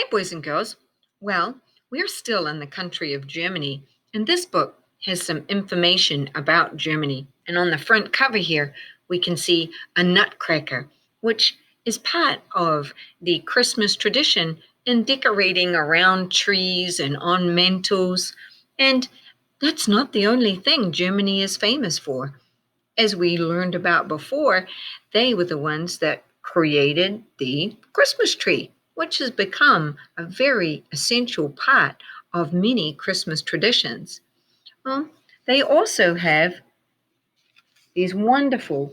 Hi, boys and girls. Well, we're still in the country of Germany, and this book has some information about Germany. And on the front cover here, we can see a nutcracker, which is part of the Christmas tradition in decorating around trees and on mantels. And that's not the only thing Germany is famous for. As we learned about before, they were the ones that created the Christmas tree, which has become a very essential part of many Christmas traditions. Well, they also have these wonderful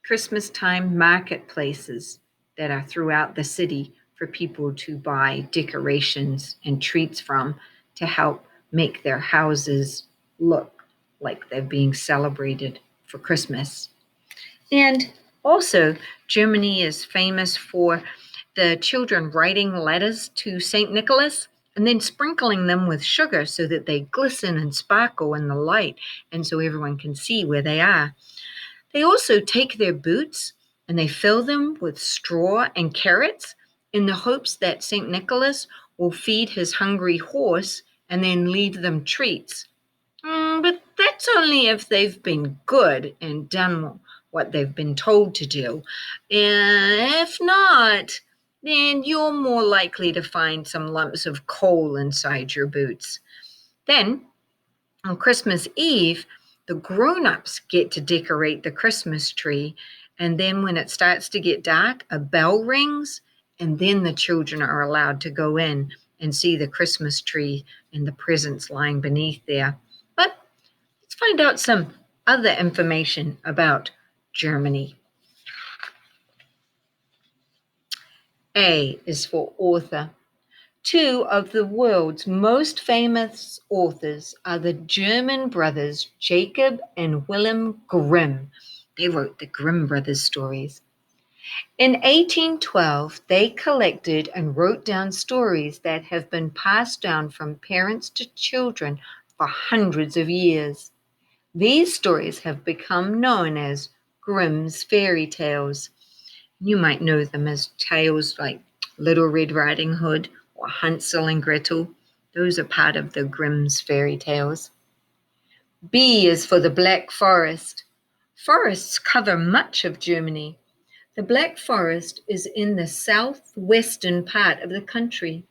Christmas time marketplaces that are throughout the city for people to buy decorations and treats from to help make their houses look like they're being celebrated for Christmas. And also, Germany is famous for the children writing letters to St. Nicholas and then sprinkling them with sugar so that they glisten and sparkle in the light and so everyone can see where they are. They also take their boots and they fill them with straw and carrots in the hopes that St. Nicholas will feed his hungry horse and then leave them treats. But that's only if they've been good and done what they've been told to do. And if not, then you're more likely to find some lumps of coal inside your boots. Then, on Christmas Eve, the grown-ups get to decorate the Christmas tree. And then when it starts to get dark, a bell rings, and then the children are allowed to go in and see the Christmas tree and the presents lying beneath there. But let's find out some other information about Germany. A is for author. Two of the world's most famous authors are the German brothers Jacob and Wilhelm Grimm. They wrote the Grimm brothers stories. In 1812, they collected and wrote down stories that have been passed down from parents to children for hundreds of years. These stories have become known as Grimm's fairy tales. You might know them as tales like Little Red Riding Hood or Hansel and Gretel. Those are part of the Grimm's fairy tales. B is for the Black Forest. Forests cover much of Germany. The Black Forest is in the southwestern part of the country.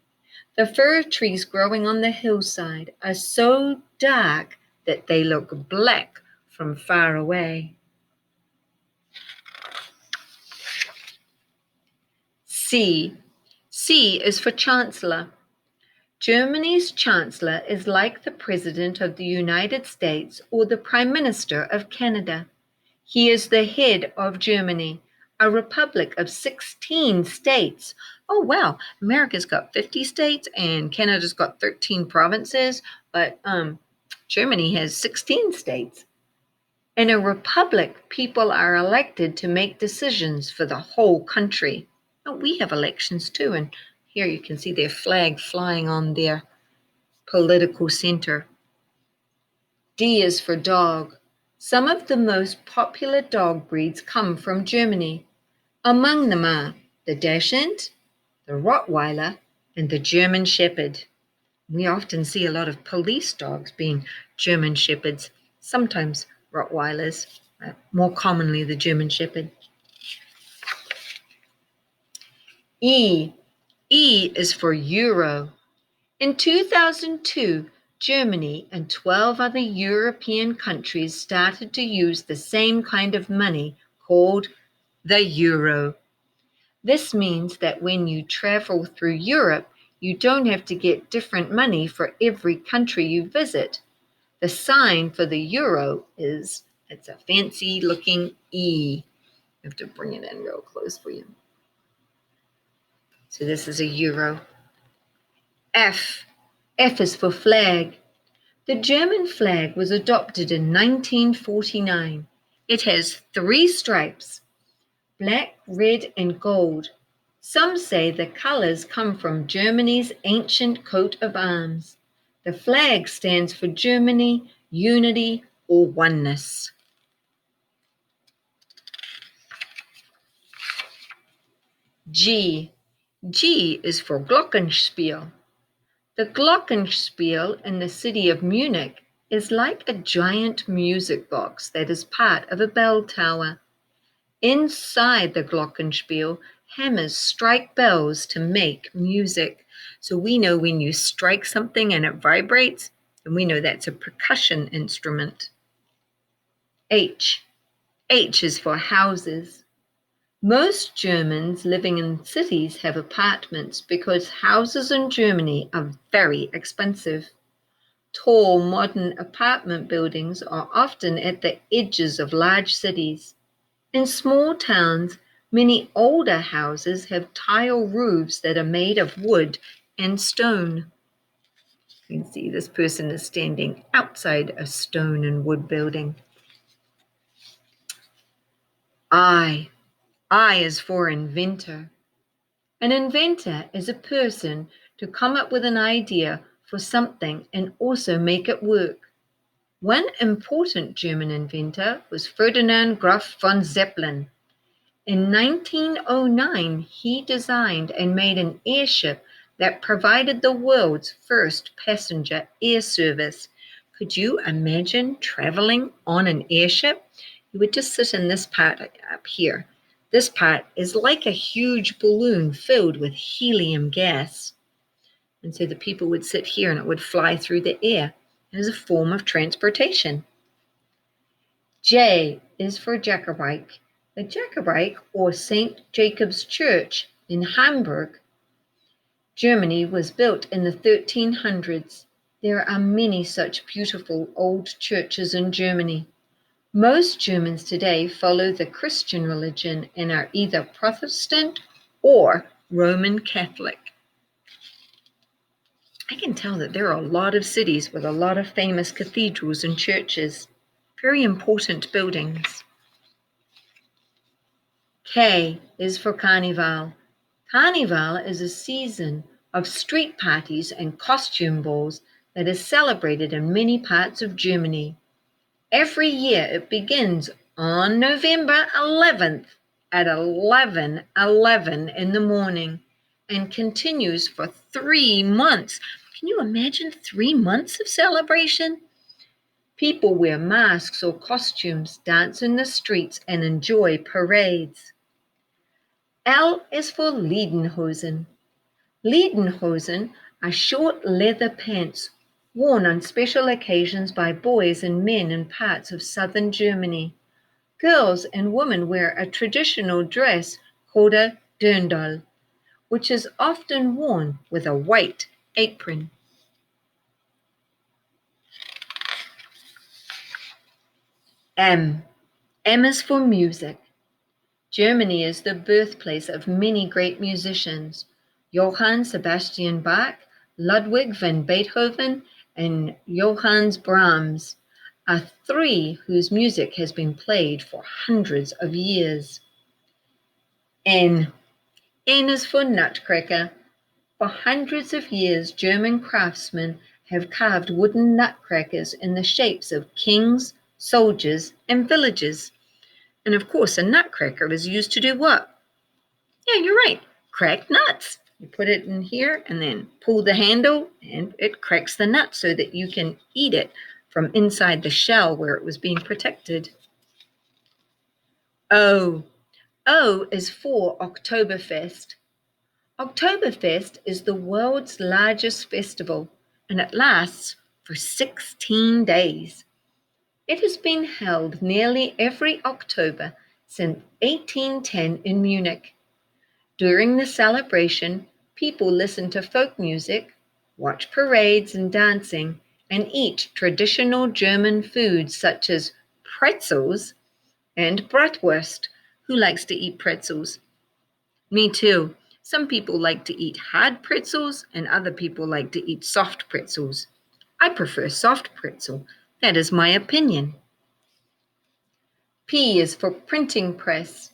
The fir trees growing on the hillside are so dark that they look black from far away. C. C is for Chancellor. Germany's Chancellor is like the President of the United States or the Prime Minister of Canada. He is the head of Germany, a republic of 16 states. Oh, wow. America's got 50 states and Canada's got 13 provinces, but Germany has 16 states. In a republic, people are elected to make decisions for the whole country. Oh, we have elections too, and here you can see their flag flying on their political center. D is for dog. Some of the most popular dog breeds come from Germany. Among them are the Dachshund, the Rottweiler, and the German Shepherd. We often see a lot of police dogs being German Shepherds, sometimes Rottweilers, more commonly the German Shepherd. E. E is for euro. In 2002, Germany and 12 other European countries started to use the same kind of money called the euro. This means that when you travel through Europe, you don't have to get different money for every country you visit. The sign for the euro it's a fancy looking E. I have to bring it in real close for you. So this is a euro. F. F is for flag. The German flag was adopted in 1949. It has 3 stripes, black, red, and gold. Some say the colors come from Germany's ancient coat of arms. The flag stands for Germany, unity, or oneness. G. G is for Glockenspiel. The Glockenspiel in the city of Munich is like a giant music box that is part of a bell tower. Inside the Glockenspiel, hammers strike bells to make music. So we know when you strike something and it vibrates, and we know that's a percussion instrument. H. H is for houses. Most Germans living in cities have apartments because houses in Germany are very expensive. Tall, modern apartment buildings are often at the edges of large cities. In small towns, many older houses have tile roofs that are made of wood and stone. You can see this person is standing outside a stone and wood building. I. I is for inventor. An inventor is a person to come up with an idea for something and also make it work. One important German inventor was Ferdinand Graf von Zeppelin. In 1909, he designed and made an airship that provided the world's first passenger air service. Could you imagine traveling on an airship? You would just sit in this part up here. This part is like a huge balloon filled with helium gas. And so the people would sit here and it would fly through the air as a form of transportation. J is for Jacobite. The Jacobite, or St. Jacob's Church in Hamburg, Germany, was built in the 1300s. There are many such beautiful old churches in Germany. Most Germans today follow the Christian religion and are either Protestant or Roman Catholic. I can tell that there are a lot of cities with a lot of famous cathedrals and churches, very important buildings. K is for Carnival. Carnival is a season of street parties and costume balls that is celebrated in many parts of Germany. Every year it begins on November 11th at 11:11 in the morning and continues for 3 months. Can you imagine 3 months of celebration? People wear masks or costumes, dance in the streets, and enjoy parades. L is for Lederhosen. Lederhosen are short leather pants worn on special occasions by boys and men in parts of southern Germany. Girls and women wear a traditional dress called a Dirndl, which is often worn with a white apron. M. M is for music. Germany is the birthplace of many great musicians. Johann Sebastian Bach, Ludwig van Beethoven, and Johannes Brahms are three whose music has been played for hundreds of years. N. N is for nutcracker. For hundreds of years, German craftsmen have carved wooden nutcrackers in the shapes of kings, soldiers, and villages. And of course, a nutcracker is used to do what? Yeah, you're right. Crack nuts. You put it in here and then pull the handle and it cracks the nut so that you can eat it from inside the shell where it was being protected. O. O is for Oktoberfest. Oktoberfest is the world's largest festival and it lasts for 16 days. It has been held nearly every October since 1810 in Munich. During the celebration, people listen to folk music, watch parades and dancing, and eat traditional German foods such as pretzels and bratwurst. Who likes to eat pretzels? Me too. Some people like to eat hard pretzels and other people like to eat soft pretzels. I prefer soft pretzel. That is my opinion. P is for printing press.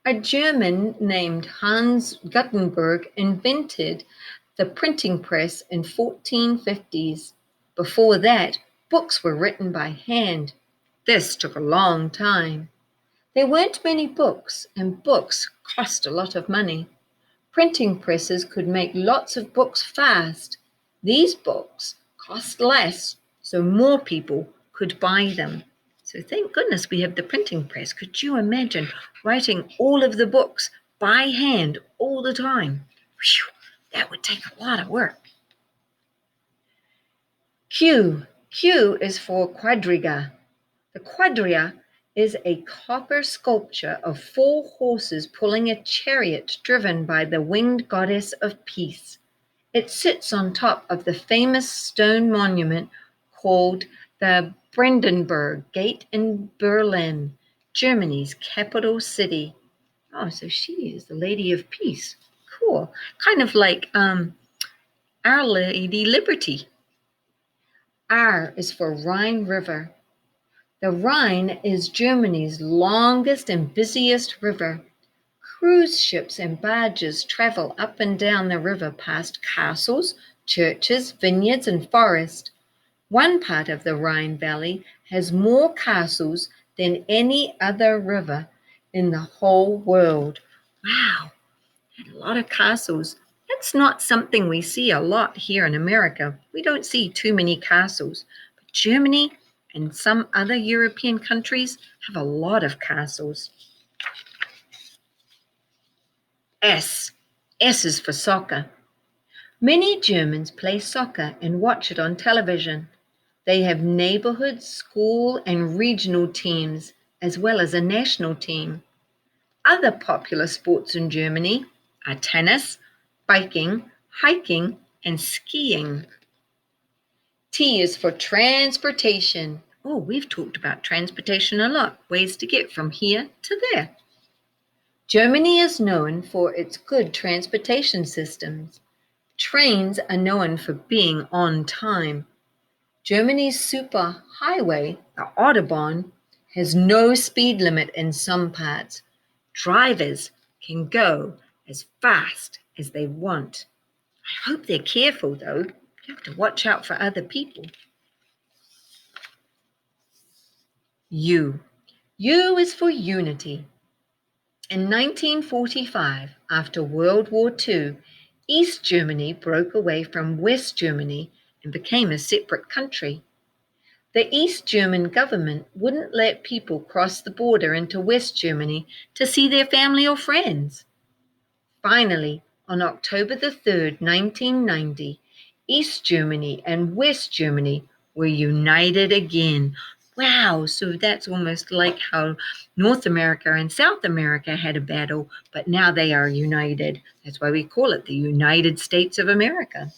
A German named Hans Gutenberg invented the printing press in 1450s. Before that, books were written by hand. This took a long time. There weren't many books, and books cost a lot of money. Printing presses could make lots of books fast. These books cost less, so more people could buy them. So thank goodness we have the printing press. Could you imagine writing all of the books by hand all the time? Whew, that would take a lot of work. Q. Q is for quadriga. The quadriga is a copper sculpture of 4 horses pulling a chariot driven by the winged goddess of peace. It sits on top of the famous stone monument called the Brandenburg Gate in Berlin, Germany's capital city. Oh, so she is the Lady of Peace. Cool. Kind of like Our Lady Liberty. R is for Rhine River. The Rhine is Germany's longest and busiest river. Cruise ships and barges travel up and down the river past castles, churches, vineyards, and forest. One part of the Rhine Valley has more castles than any other river in the whole world. Wow, a lot of castles. That's not something we see a lot here in America. We don't see too many castles. But Germany and some other European countries have a lot of castles. S. S is for soccer. Many Germans play soccer and watch it on television. They have neighborhood, school, and regional teams, as well as a national team. Other popular sports in Germany are tennis, biking, hiking, and skiing. T is for transportation. Oh, we've talked about transportation a lot, ways to get from here to there. Germany is known for its good transportation systems. Trains are known for being on time. Germany's superhighway, the Autobahn, has no speed limit in some parts. Drivers can go as fast as they want. I hope they're careful, though. You have to watch out for other people. U. U is for unity. In 1945, after World War II, East Germany broke away from West Germany and became a separate country. The East German government wouldn't let people cross the border into West Germany to see their family or friends. Finally, on October the 3rd, 1990, East Germany and West Germany were united again. Wow, so that's almost like how North America and South America had a battle, but now they are united. That's why we call it the United States of America.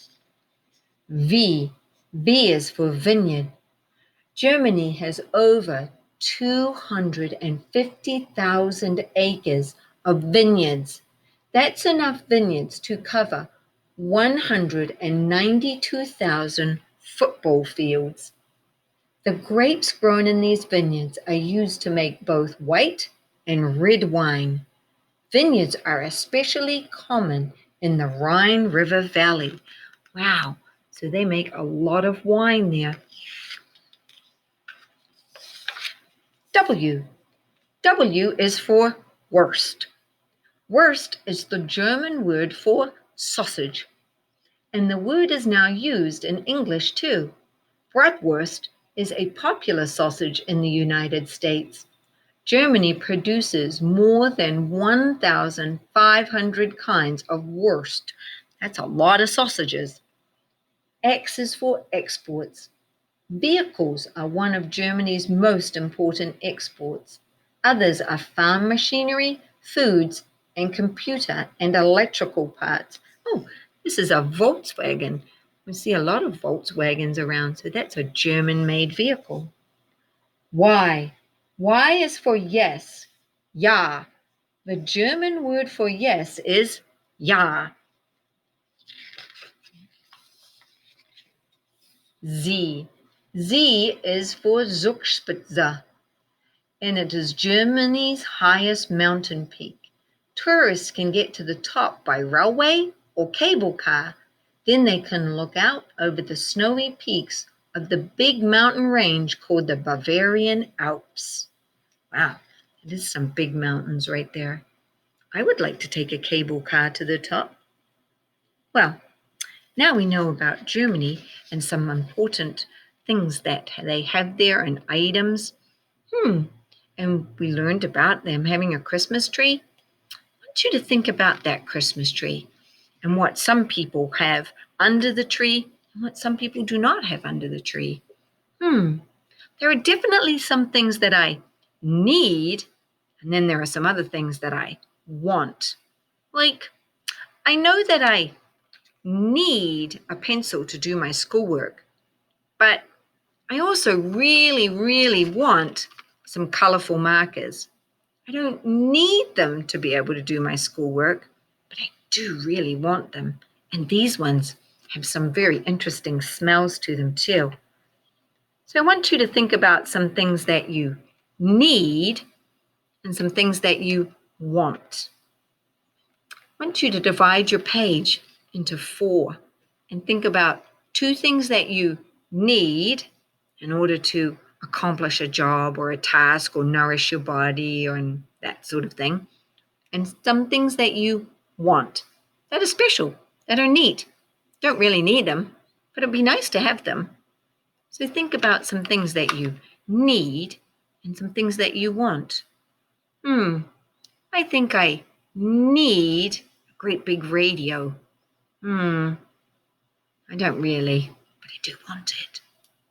V. V is for vineyard. Germany has over 250,000 acres of vineyards. That's enough vineyards to cover 192,000 football fields. The grapes grown in these vineyards are used to make both white and red wine. Vineyards are especially common in the Rhine River Valley. Wow, so they make a lot of wine there. W. W is for Wurst. Wurst is the German word for sausage, and the word is now used in English too. Bratwurst is a popular sausage in the United States. Germany produces more than 1,500 kinds of Wurst. That's a lot of sausages. X is for exports. Vehicles are one of Germany's most important exports. Others are farm machinery, foods, and computer and electrical parts. Oh, this is a Volkswagen. We see a lot of Volkswagens around, so that's a German-made vehicle. Y. Y is for yes. Ja. The German word for yes is ja. Z. Z is for Zugspitze, and it is Germany's highest mountain peak. Tourists can get to the top by railway or cable car. Then they can look out over the snowy peaks of the big mountain range called the Bavarian Alps. Wow, it is some big mountains right there. I would like to take a cable car to the top. Well, now we know about Germany and some important things that they have there and items. And we learned about them having a Christmas tree. I want you to think about that Christmas tree and what some people have under the tree and what some people do not have under the tree. There are definitely some things that I need, and then there are some other things that I want. Like, I know that I need a pencil to do my schoolwork, but I also really, really want some colorful markers. I don't need them to be able to do my schoolwork, but I do really want them. And these ones have some very interesting smells to them too. So I want you to think about some things that you need and some things that you want. I want you to divide your page into 4 and think about 2 things that you need in order to accomplish a job or a task or nourish your body or that sort of thing, and some things that you want that are special, that are neat. Don't really need them, but it'd be nice to have them. So think about some things that you need and some things that you want. I think I need a great big radio. I don't really, but I do want it.